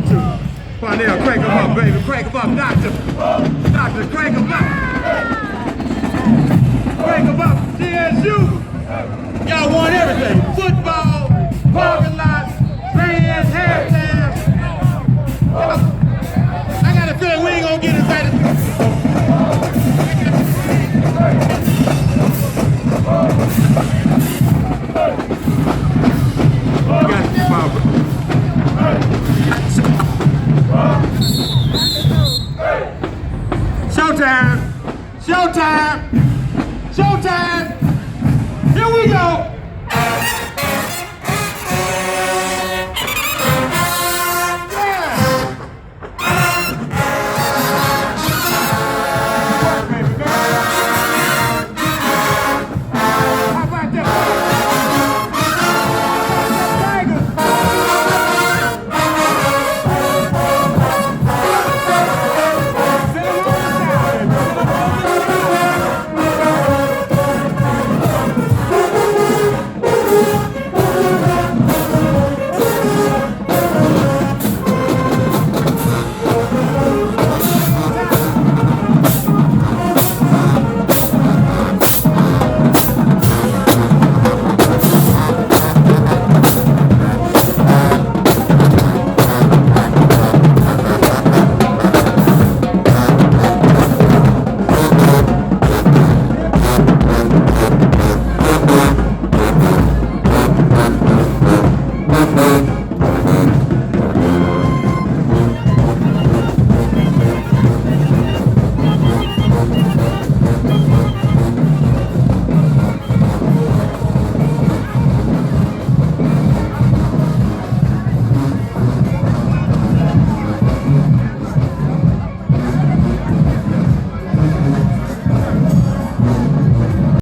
want to. Parnell, crank him up, baby. Crank him up, doctor. Doctor, crank him up. Crank him up. CSU. Y'all want everything. Football, parking lots, bands, hairstyles. I got a feeling we ain't gonna get invited. Showtime! Showtime! Showtime!